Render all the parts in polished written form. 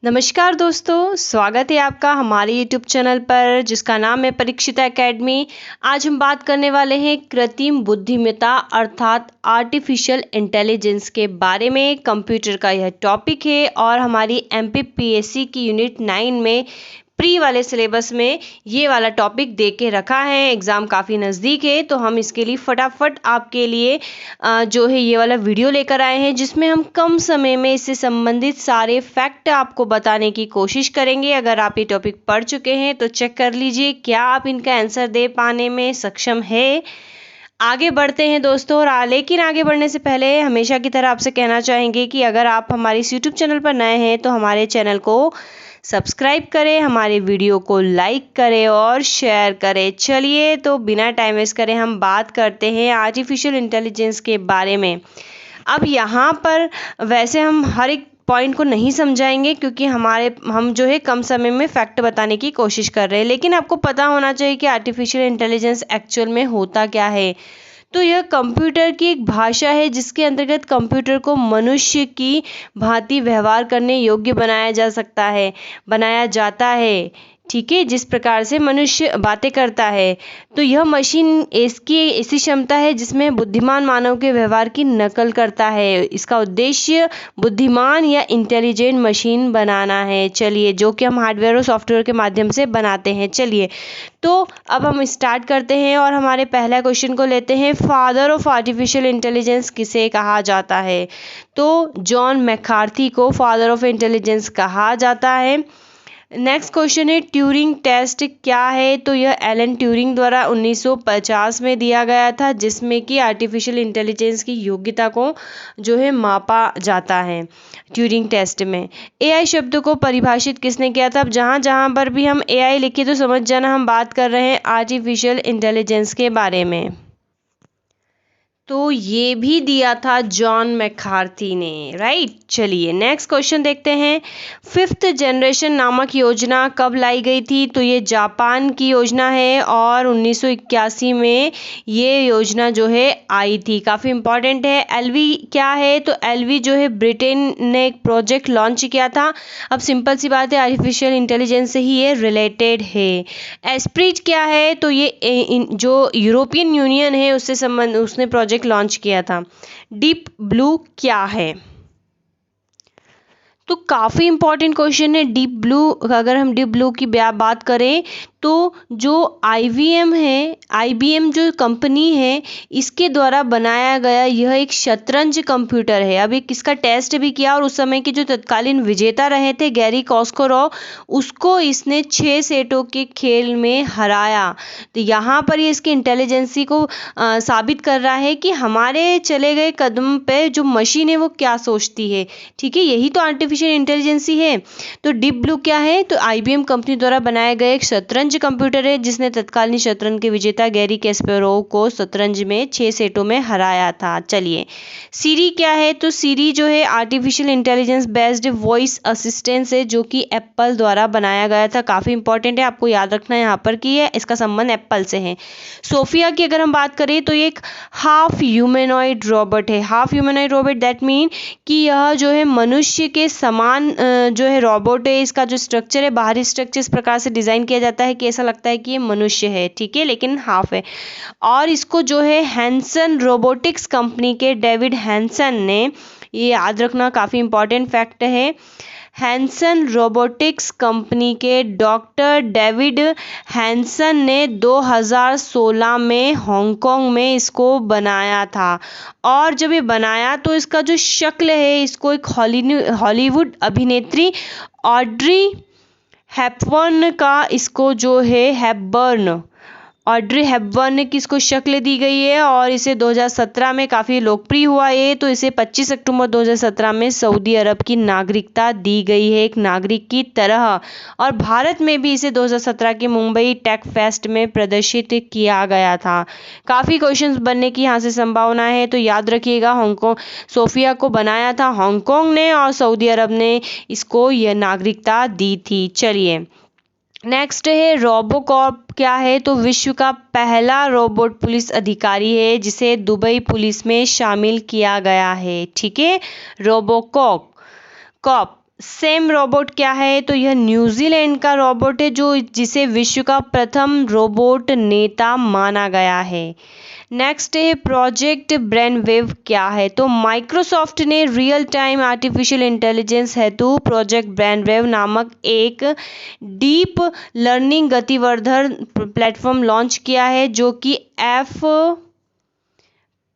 नमस्कार दोस्तों, स्वागत है आपका हमारे YouTube चैनल पर जिसका नाम है परीक्षिता एकेडमी। आज हम बात करने वाले हैं कृत्रिम बुद्धिमत्ता अर्थात आर्टिफिशियल इंटेलिजेंस के बारे में। कंप्यूटर का यह टॉपिक है और हमारी MPPSC की यूनिट 9 में प्री वाले सिलेबस में ये वाला टॉपिक दे के रखा है। एग्ज़ाम काफ़ी नज़दीक है तो हम इसके लिए फटाफट आपके लिए जो है ये वाला वीडियो लेकर आए हैं जिसमें हम कम समय में इससे संबंधित सारे फैक्ट आपको बताने की कोशिश करेंगे। अगर आप ये टॉपिक पढ़ चुके हैं तो चेक कर लीजिए क्या आप इनका आंसर दे पाने में सक्षम है। आगे बढ़ते हैं दोस्तों, और लेकिन आगे बढ़ने से पहले हमेशा की तरह आपसे कहना चाहेंगे कि अगर आप हमारे इस YouTube चैनल पर नए हैं तो हमारे चैनल को सब्सक्राइब करें, हमारे वीडियो को लाइक करें और शेयर करें। चलिए तो बिना टाइम वेस्ट करें हम बात करते हैं आर्टिफिशियल इंटेलिजेंस के बारे में। अब यहाँ पर वैसे हम हर एक पॉइंट को नहीं समझाएंगे क्योंकि हम जो है कम समय में फैक्ट बताने की कोशिश कर रहे हैं, लेकिन आपको पता होना चाहिए कि आर्टिफिशियल इंटेलिजेंस एक्चुअल में होता क्या है। तो यह कंप्यूटर की एक भाषा है जिसके अंतर्गत कंप्यूटर को मनुष्य की भांति व्यवहार करने योग्य बनाया जाता है। ठीक है, जिस प्रकार से मनुष्य बातें करता है। तो यह मशीन इसकी ऐसी क्षमता है जिसमें बुद्धिमान मानव के व्यवहार की नकल करता है। इसका उद्देश्य बुद्धिमान या इंटेलिजेंट मशीन बनाना है। चलिए, जो कि हम हार्डवेयर और सॉफ्टवेयर के माध्यम से बनाते हैं। चलिए तो अब हम स्टार्ट करते हैं और हमारे पहला क्वेश्चन को लेते हैं। फादर ऑफ आर्टिफिशियल इंटेलिजेंस किसे कहा जाता है? तो जॉन मैकार्थी को फादर ऑफ इंटेलिजेंस कहा जाता है। नेक्स्ट क्वेश्चन है ट्यूरिंग टेस्ट क्या है? तो यह एलन ट्यूरिंग द्वारा 1950 में दिया गया था जिसमें कि आर्टिफिशियल इंटेलिजेंस की योग्यता को जो है मापा जाता है ट्यूरिंग टेस्ट में। AI शब्द को परिभाषित किसने किया था? अब जहाँ पर भी हम AI लिखे तो समझ जाना हम बात कर रहे हैं आर्टिफिशियल इंटेलिजेंस के बारे में। तो ये भी दिया था जॉन मैकार्थी ने, राइट। चलिए नेक्स्ट क्वेश्चन देखते हैं। 5th जनरेशन नामक योजना कब लाई गई थी? तो ये जापान की योजना है और 1981 में ये योजना जो है आई थी। काफ़ी इम्पॉर्टेंट है। LV क्या है? तो LV जो है ब्रिटेन ने एक प्रोजेक्ट लॉन्च किया था। अब सिंपल सी बात है, आर्टिफिशियल इंटेलिजेंस से ही ये रिलेटेड है। एस्प्रिट क्या है? तो ये जो यूरोपियन यूनियन है उसने प्रोजेक्ट लॉन्च किया था। डीप ब्लू क्या है? तो काफ़ी इंपॉर्टेंट क्वेश्चन है डीप ब्लू। अगर हम डीप ब्लू की बात करें तो जो IBM जो कंपनी है इसके द्वारा बनाया गया यह एक शतरंज कंप्यूटर है। अभी किसका टेस्ट भी किया और उस समय के जो तत्कालीन विजेता रहे थे गैरी कास्पारोव, उसको इसने 6 सेटों के खेल में हराया। तो यहाँ पर ये इसकी इंटेलिजेंसी को साबित कर रहा है कि हमारे चले गए कदम पे जो मशीन है वो क्या सोचती है। ठीक है, यही तो आर्टिफिशियल इंटेलिजेंसी है। तो डीप ब्लू क्या है? तो IBM कंपनी द्वारा बनाया गया एक शतरंज कंप्यूटर है जिसने तत्कालीन शतरंज के विजेता गैरी कैस्पारोव को शतरंज में 6 सेटों में हराया था। चलिए, सीरी क्या है? तो सीरी जो है artificial intelligence based voice assistance है जो कि एप्पल द्वारा बनाया गया था। काफ़ी इंपॉर्टेंट है, आपको याद रखना है यहाँ पर कि इसका संबंध एप्पल से है। सोफिया की अगर हम बात करें तो ये एक हाफ ह्यूमनॉइड रोबोट है। Half humanoid robot that mean कि यह जो है मनुष्य के समान जो है रोबोट है। इसका जो स्ट्रक्चर है, बाहरी स्ट्रक्चर इस प्रकार से डिज़ाइन किया जाता है कि ऐसा लगता है कि ये मनुष्य है। ठीक है, लेकिन हाफ है। और इसको जो है हैंसन रोबोटिक्स कंपनी के डेविड हैंसन ने, ये याद रखना काफ़ी इंपॉर्टेंट फैक्ट है, हैंसन रोबोटिक्स कंपनी के डॉक्टर डेविड हैंसन ने 2016 में हांगकांग में इसको बनाया था। और जब ये बनाया तो इसका जो शक्ल है इसको एक हॉलीवुड अभिनेत्री ऑड्री हेपबर्न का इसको जो है ऑड्री हेपबर्न की इसको शक्ल दी गई है और इसे 2017 में काफ़ी लोकप्रिय हुआ ये। तो इसे 25 अक्टूबर 2017 में सऊदी अरब की नागरिकता दी गई है एक नागरिक की तरह। और भारत में भी इसे 2017 के मुंबई टेक फेस्ट में प्रदर्शित किया गया था। काफ़ी क्वेश्चंस बनने की यहाँ से संभावना है, तो याद रखिएगा हांगकांग सोफिया को बनाया था हांगकांग ने और सऊदी अरब ने इसको यह नागरिकता दी थी। चलिए नेक्स्ट है रोबोकॉप क्या है? तो विश्व का पहला रोबोट पुलिस अधिकारी है जिसे दुबई पुलिस में शामिल किया गया है। ठीक है, रोबोकॉप सेम रोबोट क्या है? तो यह न्यूजीलैंड का रोबोट है जो जिसे विश्व का प्रथम रोबोट नेता माना गया है। नेक्स्ट है प्रोजेक्ट ब्रेनवेव क्या है? तो माइक्रोसॉफ्ट ने रियल टाइम आर्टिफिशियल इंटेलिजेंस हेतु प्रोजेक्ट ब्रेनवेव नामक एक डीप लर्निंग गतिवर्धन प्लेटफॉर्म लॉन्च किया है जो कि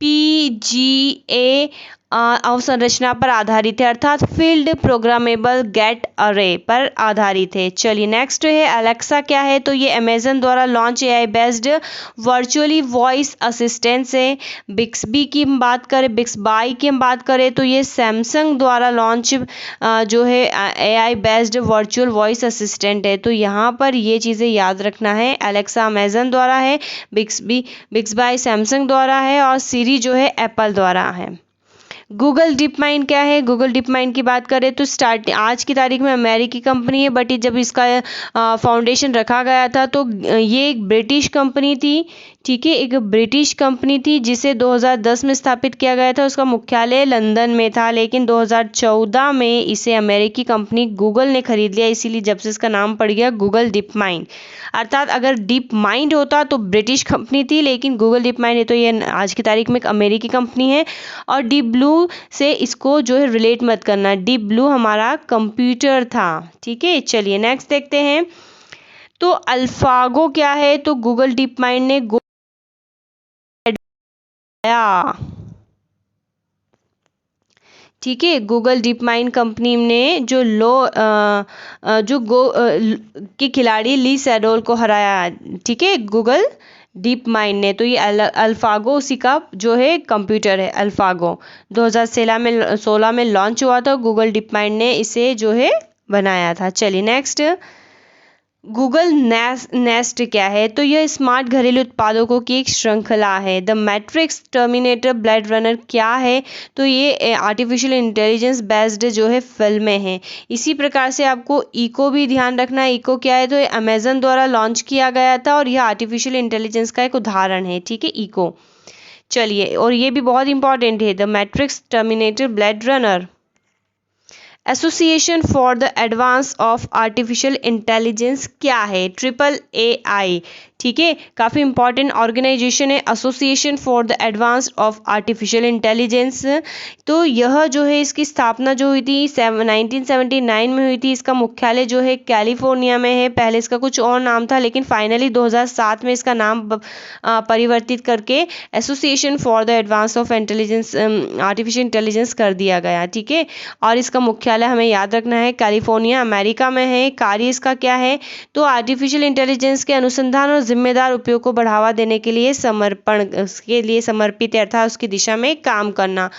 FPGA अवसंरचना पर आधारित है, अर्थात फील्ड प्रोग्रामेबल गेट अरे पर आधारित है। चलिए नेक्स्ट है अलेक्सा क्या है? तो ये अमेजन द्वारा launch AI based virtually voice assistance है। बिक्सबी की हम बात करें, बिक्सबाई की हम बात करें तो ये सैमसंग द्वारा लॉन्च जो है AI based virtual voice assistant है। तो यहाँ पर ये चीज़ें याद रखना है। अलेक्सा अमेजन द्वारा है, बिक्सबाई सैमसंग द्वारा है और सीरी जो है एप्पल द्वारा है। गूगल डीप माइंड क्या है? गूगल डीप माइंड की बात करें तो आज की तारीख में अमेरिकी कंपनी है, बट जब इसका फाउंडेशन रखा गया था तो ये एक ब्रिटिश कंपनी थी। ठीक है, एक ब्रिटिश कंपनी थी जिसे 2010 में स्थापित किया गया था। उसका मुख्यालय लंदन में था, लेकिन 2014 में इसे अमेरिकी कंपनी गूगल ने खरीद लिया, इसीलिए जब से इसका नाम पड़ गया गूगल डीप माइंड। अर्थात अगर डीप माइंड होता तो ब्रिटिश कंपनी थी, लेकिन गूगल डीप माइंड है तो ये आज की तारीख में एक अमेरिकी कंपनी है। और डीप ब्लू से इसको जो है रिलेट मत करना, डीप ब्लू हमारा कंप्यूटर था। ठीक है, चलिए नेक्स्ट देखते हैं। तो अल्फागो क्या है? तो गूगल डीप माइंड ने ठीक है, गूगल डीप माइंड कंपनी ने जो के खिलाड़ी ली सैडोल को हराया। ठीक है, गूगल डीप माइंड ने, तो ये अल्फागो उसी का जो है कंप्यूटर है। अल्फागो 2016 में लॉन्च हुआ था, गूगल डीप माइंड ने इसे जो है बनाया था। चलिए नेक्स्ट, गूगल नेस्ट क्या है? तो यह स्मार्ट घरेलू उत्पादकों की एक श्रृंखला है। The matrix, terminator, blade runner क्या है? तो ये आर्टिफिशियल इंटेलिजेंस बेस्ड जो है फिल्में हैं। इसी प्रकार से आपको इको भी ध्यान रखना है। इको क्या है? तो ये अमेजन द्वारा लॉन्च किया गया था और यह आर्टिफिशियल इंटेलिजेंस का एक उदाहरण है। ठीक है, इको। चलिए, और ये भी बहुत इंपॉर्टेंट है, the matrix, terminator, blade runner. Association for the advance of artificial intelligence क्या है? AAAI। ठीक है, काफ़ी इंपॉर्टेंट ऑर्गेनाइजेशन है, association for the advance of artificial intelligence. तो यह जो है इसकी स्थापना जो हुई थी 1979 में हुई थी। इसका मुख्यालय जो है कैलिफोर्निया में है। पहले इसका कुछ और नाम था, लेकिन फाइनली 2007 में इसका नाम परिवर्तित करके association for the advance of intelligence artificial intelligence कर दिया गया। ठीक है, और इसका मुख्यालय हमें याद रखना है कैलिफोर्निया, अमेरिका में है। कार्य इसका क्या है? तो आर्टिफिशियल इंटेलिजेंस के अनुसंधान और जिम्मेदार उपयोग को बढ़ावा देने के लिए समर्पित है, अर्थात उसकी दिशा में काम करना।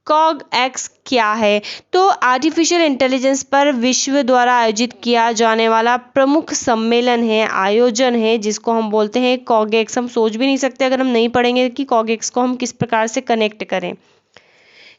कॉग-एक्स क्या है? तो आर्टिफिशियल इंटेलिजेंस पर विश्व द्वारा आयोजित किया जाने वाला प्रमुख सम्मेलन है, आयोजन है, जिसको हम बोलते हैं कॉग-एक्स। हम सोच भी नहीं सकते अगर हम नहीं पढ़ेंगे कि कॉग-एक्स को हम किस प्रकार से कनेक्ट करें।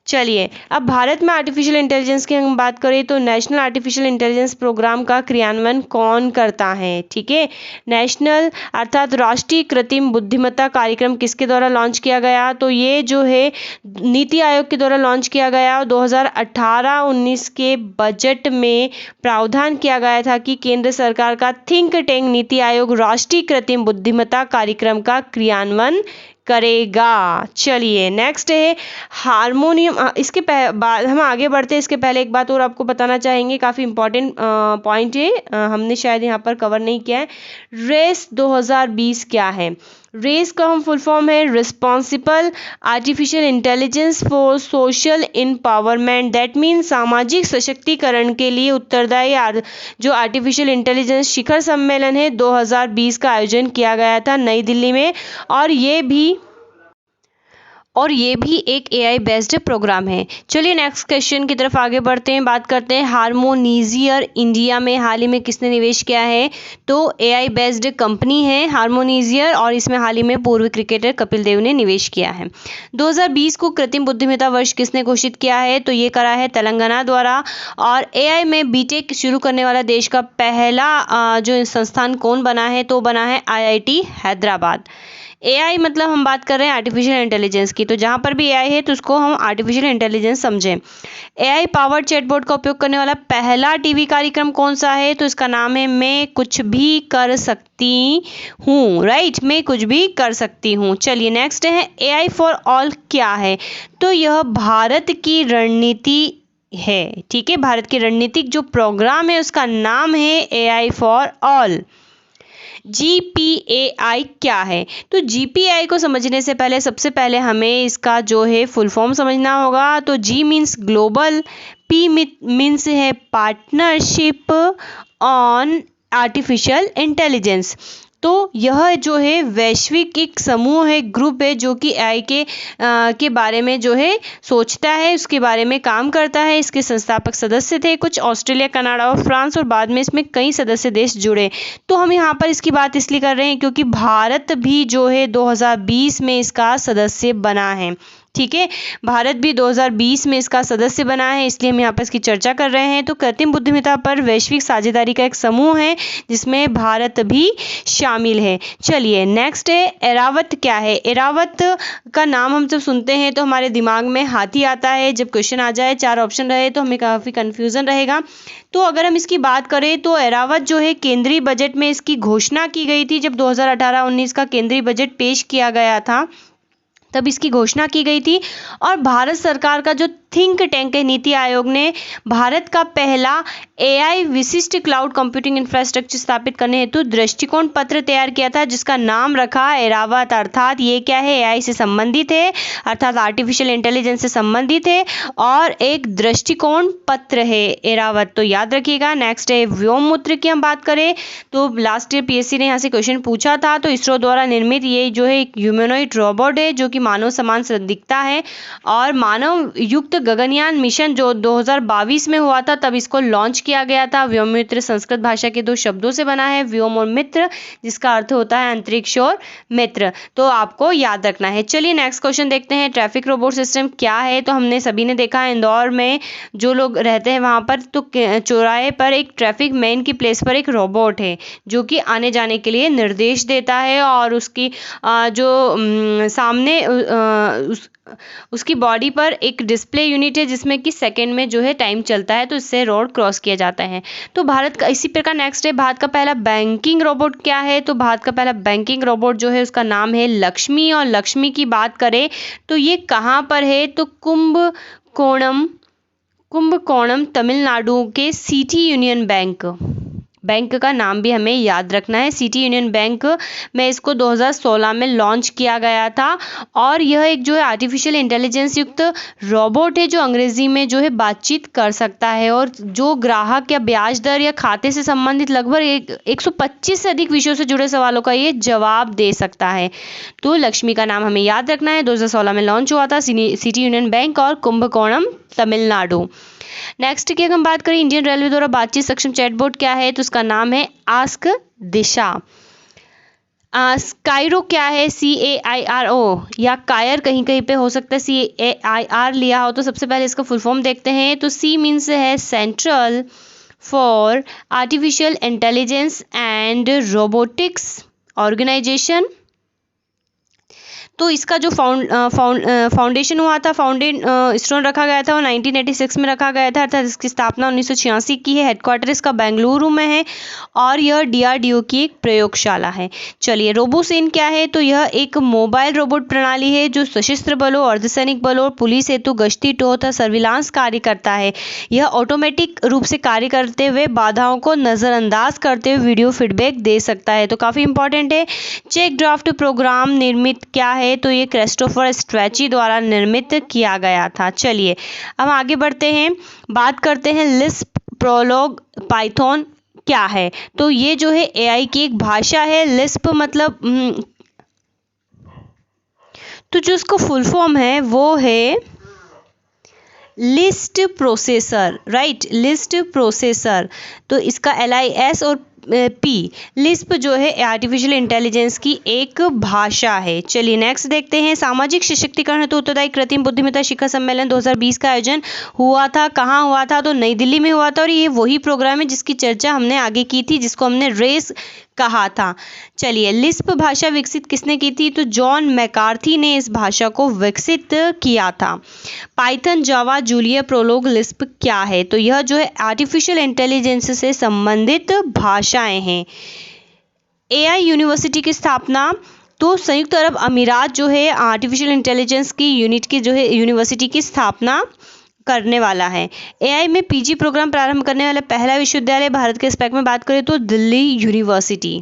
चलिए, अब भारत में आर्टिफिशियल इंटेलिजेंस की हम बात करें तो नेशनल आर्टिफिशियल इंटेलिजेंस प्रोग्राम का क्रियान्वयन कौन करता है? ठीक है, नेशनल अर्थात राष्ट्रीय कृत्रिम बुद्धिमत्ता कार्यक्रम किसके द्वारा लॉन्च किया गया? तो ये जो है नीति आयोग के द्वारा लॉन्च किया गया। 2018-19 के बजट में प्रावधान किया गया था कि केंद्र सरकार का थिंक टैंक नीति आयोग राष्ट्रीय कृत्रिम बुद्धिमत्ता कार्यक्रम का क्रियान्वयन करेगा। चलिए नेक्स्ट है हारमोनियम। इसके बाद हम आगे बढ़ते हैं, इसके पहले एक बात और आपको बताना चाहेंगे, काफ़ी इंपॉर्टेंट पॉइंट है, हमने शायद यहाँ पर कवर नहीं किया है। रेस 2020 क्या है? रेस का हम फुल फॉर्म है responsible artificial intelligence for social empowerment. That mean सामाजिक सशक्तिकरण के लिए उत्तरदायी जो आर्टिफिशियल इंटेलिजेंस शिखर सम्मेलन है 2020 का आयोजन किया गया था नई दिल्ली में। और ये भी एक AI बेस्ड प्रोग्राम है। चलिए नेक्स्ट क्वेश्चन की तरफ आगे बढ़ते हैं, बात करते हैं हारमोनीजियर इंडिया में हाल ही में किसने निवेश किया है? तो AI बेस्ड कंपनी है हारमोनीजियर, और इसमें हाल ही में पूर्व क्रिकेटर कपिल देव ने निवेश किया है। 2020 को कृत्रिम बुद्धिमत्ता वर्ष किसने घोषित किया है? तो ये करा है तेलंगाना द्वारा। और AI में BTech शुरू करने वाला देश का पहला जो संस्थान कौन बना है? तो बना है IIT हैदराबाद। एआई मतलब हम बात कर रहे हैं आर्टिफिशियल इंटेलिजेंस की, तो जहाँ पर भी एआई है तो उसको हम आर्टिफिशियल इंटेलिजेंस समझें। एआई पावर्ड चैटबॉट का उपयोग करने वाला पहला टीवी कार्यक्रम कौन सा है? तो इसका नाम है मैं कुछ भी कर सकती हूँ, राइट, मैं कुछ भी कर सकती हूँ। चलिए नेक्स्ट है एआई फॉर ऑल क्या है? तो यह भारत की रणनीति है, ठीक है, भारत की रणनीतिक जो प्रोग्राम है उसका नाम है एआई फॉर ऑल। जीपीएआई क्या है? तो जीपीएआई को समझने से पहले सबसे पहले हमें इसका जो है फुल फॉर्म समझना होगा। तो जी मीन्स ग्लोबल, पी मीन्स है पार्टनरशिप ऑन आर्टिफिशियल इंटेलिजेंस। तो यह जो है वैश्विक एक समूह है, ग्रुप है, जो कि एआई के बारे में जो है सोचता है, उसके बारे में काम करता है। इसके संस्थापक सदस्य थे कुछ ऑस्ट्रेलिया, कनाडा और फ्रांस, और बाद में इसमें कई सदस्य देश जुड़े। तो हम यहाँ पर इसकी बात इसलिए कर रहे हैं क्योंकि भारत भी जो है 2020 में इसका सदस्य बना है, ठीक है, भारत भी 2020 में इसका सदस्य बना है, इसलिए हम यहाँ पर इसकी चर्चा कर रहे हैं। तो कृत्रिम बुद्धिमत्ता पर वैश्विक साझेदारी का एक समूह है जिसमें भारत भी शामिल है। चलिए नेक्स्ट है एरावत क्या है? एरावत का नाम हम जब सुनते हैं तो हमारे दिमाग में हाथी आता है। जब क्वेश्चन आ जाए 4 ऑप्शन रहे तो हमें काफ़ी कन्फ्यूज़न रहेगा। तो अगर हम इसकी बात करें तो एरावत जो है केंद्रीय बजट में इसकी घोषणा की गई थी। जब 2018-19 का केंद्रीय बजट पेश किया गया था तब इसकी घोषणा की गई थी। और भारत सरकार का जो थिंक टैंक है नीति आयोग ने भारत का पहला एआई विशिष्ट क्लाउड कंप्यूटिंग इंफ्रास्ट्रक्चर स्थापित करने हेतु दृष्टिकोण पत्र तैयार किया था जिसका नाम रखा एरावत। अर्थात ये क्या है? एआई से संबंधित है, अर्थात आर्टिफिशियल इंटेलिजेंस से संबंधित है और एक दृष्टिकोण पत्र है एरावत, तो याद रखिएगा। नेक्स्ट है व्योममुद्रा की हम बात करें तो लास्ट ईयर पीएससी ने यहाँ से क्वेश्चन पूछा था। तो इसरो द्वारा निर्मित ये जो है एक ह्यूमनॉइड रोबोट है जो कि मानव समान दिखता है और मानव युक्त गगनयान मिशन जो 2022 में हुआ था तब इसको लॉन्च किया गया था। व्योममित्र संस्कृत भाषा के 2 शब्दों से बना है, व्योम और मित्र, जिसका अर्थ होता है अंतरिक्ष और मित्र, तो आपको याद रखना है। चलिए नेक्स्ट क्वेश्चन देखते हैं, ट्रैफिक रोबोट सिस्टम क्या है? तो हमने सभी ने देखा है इंदौर में जो लोग रहते हैं वहाँ पर तो चौराहे पर एक ट्रैफिक मैन की प्लेस पर एक रोबोट है जो कि आने जाने के लिए निर्देश देता है और उसकी जो सामने उसकी बॉडी पर एक डिस्प्ले यूनिट है जिसमें कि सेकंड में जो है टाइम चलता है, तो इससे रोड क्रॉस किया जाता है। तो भारत का इसी प्रकार नेक्स्ट है भारत का पहला बैंकिंग रोबोट क्या है? तो भारत का पहला बैंकिंग रोबोट जो है उसका नाम है लक्ष्मी। और लक्ष्मी की बात करें तो ये कहाँ पर है? तो कुंभकोणम तमिलनाडु के सिटी यूनियन बैंक का नाम भी हमें याद रखना है। सिटी यूनियन बैंक में इसको 2016 में लॉन्च किया गया था और यह एक जो है आर्टिफिशियल इंटेलिजेंस युक्त रोबोट है जो अंग्रेजी में जो है बातचीत कर सकता है और जो ग्राहक या ब्याज दर या खाते से संबंधित लगभग 125 से अधिक विषयों से जुड़े सवालों का ये जवाब दे सकता है। तो लक्ष्मी का नाम हमें याद रखना है, 2016 में लॉन्च हुआ था सिटी यूनियन बैंक और कुंभकोणम तमिलनाडु। नेक्स्ट की अगर हम बात करें इंडियन रेलवे द्वारा बातचीत सक्षम चैटबॉट क्या है? तो उसका नाम है आस्क दिशा। कायरो क्या है? CAIRO या कायर कहीं कहीं पे हो सकता है CAIR लिया हो, तो सबसे पहले इसका फुल फॉर्म देखते हैं। तो C मीन्स है central for artificial intelligence and robotics organisation. तो इसका जो फाउंडेशन हुआ था, स्टोन रखा गया था वो 1986 में रखा गया था, अर्थात इसकी स्थापना 1986 की है। हेडक्वार्टर इसका बेंगलुरु में है और यह DRDO की एक प्रयोगशाला है। चलिए रोबोसेन क्या है? तो यह एक मोबाइल रोबोट प्रणाली है जो सशस्त्र बलों, अर्धसैनिक बलों और पुलिस हेतु गश्ती, टो तथा सर्विलांस कार्य करता है। यह ऑटोमेटिक रूप से कार्य करते हुए बाधाओं को नज़रअंदाज करते हुए वीडियो फीडबैक दे सकता है, तो काफ़ी इंपॉर्टेंट है। चेक ड्राफ्ट प्रोग्राम निर्मित क्या है? तो ये क्रिस्टोफर स्ट्रेची द्वारा निर्मित किया गया था। चलिए अब आगे बढ़ते हैं, बात करते हैं लिस्प, प्रोलॉग, पाइथन क्या है? तो ये जो है एआई की एक भाषा है। लिस्प मतलब तो जो इसको फुल फॉर्म है वो है list processor, right, list processor. तो इसका LIS और P लिस्प जो है आर्टिफिशियल इंटेलिजेंस की एक भाषा है। चलिए नेक्स्ट देखते हैं, सामाजिक सशक्तिकरण हेतु उत्तरदायी कृत्रिम बुद्धिमत्ता शिखर सम्मेलन 2020 का आयोजन हुआ था। कहाँ हुआ था? तो नई दिल्ली में हुआ था और ये वही प्रोग्राम है जिसकी चर्चा हमने आगे की थी, जिसको हमने रेस कहा था। चलिए, लिस्प भाषा विकसित किसने की थी? तो जॉन मैकार्थी ने इस भाषा को विकसित किया था। पाइथन, जावा, जूलिया, प्रोलोग, लिस्प क्या है? तो यह जो है आर्टिफिशियल इंटेलिजेंस से संबंधित भाषाएं हैं। एआई यूनिवर्सिटी की स्थापना, तो संयुक्त अरब अमीरात जो है आर्टिफिशियल इंटेलिजेंस की यूनिट की जो है यूनिवर्सिटी की स्थापना करने वाला है। एआई में पीजी प्रोग्राम प्रारंभ करने वाला पहला विश्वविद्यालय भारत के एस्पेक्ट में बात करें तो दिल्ली यूनिवर्सिटी।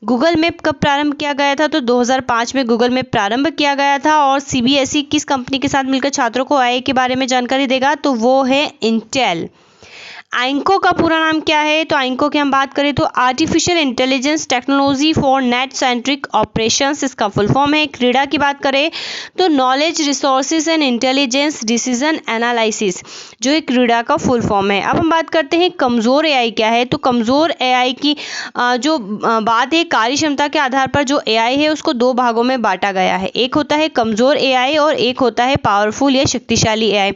गूगल मैप कब प्रारंभ किया गया था? तो 2005 में गूगल मैप प्रारंभ किया गया था। और सीबीएसई किस कंपनी के साथ मिलकर छात्रों को एआई के बारे में जानकारी देगा? तो वो है इंटेल। आइंको का पूरा नाम क्या है? तो आइंको की हम बात करें तो artificial intelligence technology for net centric operations, इसका फुल फॉर्म है। क्रीडा की बात करें तो knowledge resources and intelligence decision analysis, जो एक क्रीडा का फुल फॉर्म है। अब हम बात करते हैं कमज़ोर एआई क्या है। तो कमज़ोर एआई की जो बात है, कार्य क्षमता के आधार पर जो एआई है उसको दो भागों में बांटा गया है। एक होता है कमज़ोर एआई और एक होता है पावरफुल या शक्तिशाली एआई।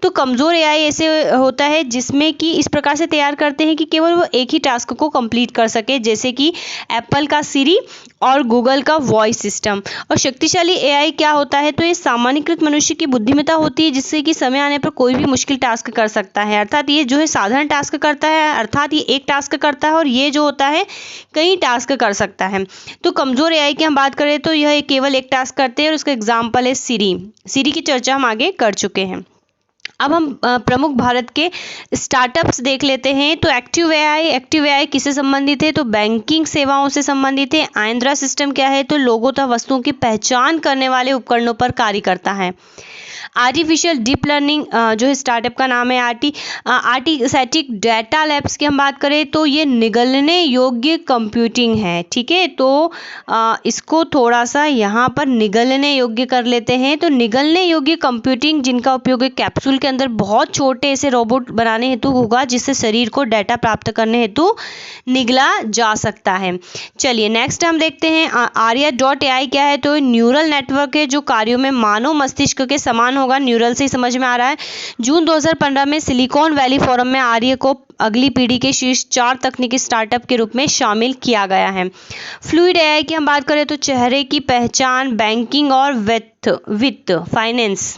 तो कमज़ोर एआई ऐसे होता है जिसमें कि इस प्रकार से तैयार करते हैं कि केवल वो एक ही टास्क को कंप्लीट कर सके, जैसे कि एप्पल का सिरी और गूगल का वॉइस सिस्टम। और शक्तिशाली एआई क्या होता है? तो ये सामान्यकृत मनुष्य की बुद्धिमत्ता होती है जिससे कि समय आने पर कोई भी मुश्किल टास्क कर सकता है। अर्थात ये जो है साधारण टास्क करता है, अर्थात ये एक टास्क करता है और ये जो होता है कई टास्क कर सकता है। तो कमज़ोर एआई की हम बात करें तो यह केवल एक टास्क करते हैं और उसका एग्जाम्पल है सिरी। सिरी की चर्चा हम आगे कर चुके हैं। अब हम प्रमुख भारत के स्टार्टअप्स देख लेते हैं। तो एक्टिव एआई किससे संबंधित है? तो बैंकिंग सेवाओं से संबंधित है। आइंद्रा सिस्टम क्या है? तो लोगों तथा वस्तुओं की पहचान करने वाले उपकरणों पर कार्य करता है। आर्टिफिशियल डीप लर्निंग जो है स्टार्टअप का नाम है। आर्टिसैटिक डेटा लैब्स की हम बात करें तो ये निगलने योग्य कंप्यूटिंग है। ठीक है, तो इसको थोड़ा सा यहाँ पर निगलने योग्य कर लेते हैं। तो निगलने योग्य कंप्यूटिंग जिनका उपयोग एक कैप्सूल के अंदर बहुत छोटे ऐसे रोबोट बनाने हेतु होगा जिससे शरीर को डाटा प्राप्त करने हेतु निगला जा सकता है। चलिए नेक्स्ट हम देखते हैं आर्या.ai क्या है? तो न्यूरल नेटवर्क है जो कार्यों में मानव मस्तिष्क के समान होगा। न्यूरल से ही समझ में आ रहा है। जून 2015 में सिलिकॉन वैली फोरम में आर्य को अगली पीढ़ी के शीर्ष 4 तकनीकी स्टार्टअप के रूप में शामिल किया गया है। फ्लूइड एआई की हम बात करें तो चेहरे की पहचान, बैंकिंग और वित्त फाइनेंस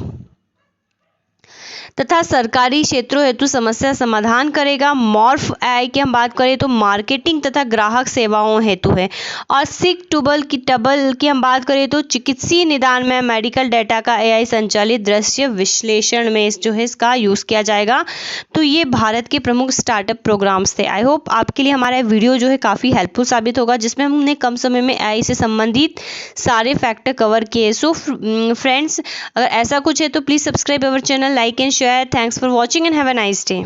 तथा सरकारी क्षेत्रों हेतु समस्या समाधान करेगा। मॉर्फ एआई की हम बात करें तो मार्केटिंग तथा ग्राहक सेवाओं हेतु है। और सिक टूबल की हम बात करें तो चिकित्सीय निदान में मेडिकल डाटा का एआई संचालित दृश्य विश्लेषण में जो है इसका यूज़ किया जाएगा। तो ये भारत के प्रमुख स्टार्टअप प्रोग्राम्स थे। आई होप आपके लिए हमारा वीडियो जो है काफ़ी हेल्पफुल साबित होगा, जिसमें हमने कम समय में एआई से संबंधित सारे फैक्टर कवर किए। सो फ्रेंड्स, अगर ऐसा कुछ है तो please subscribe our channel, like and share. Thanks for watching and have a nice day.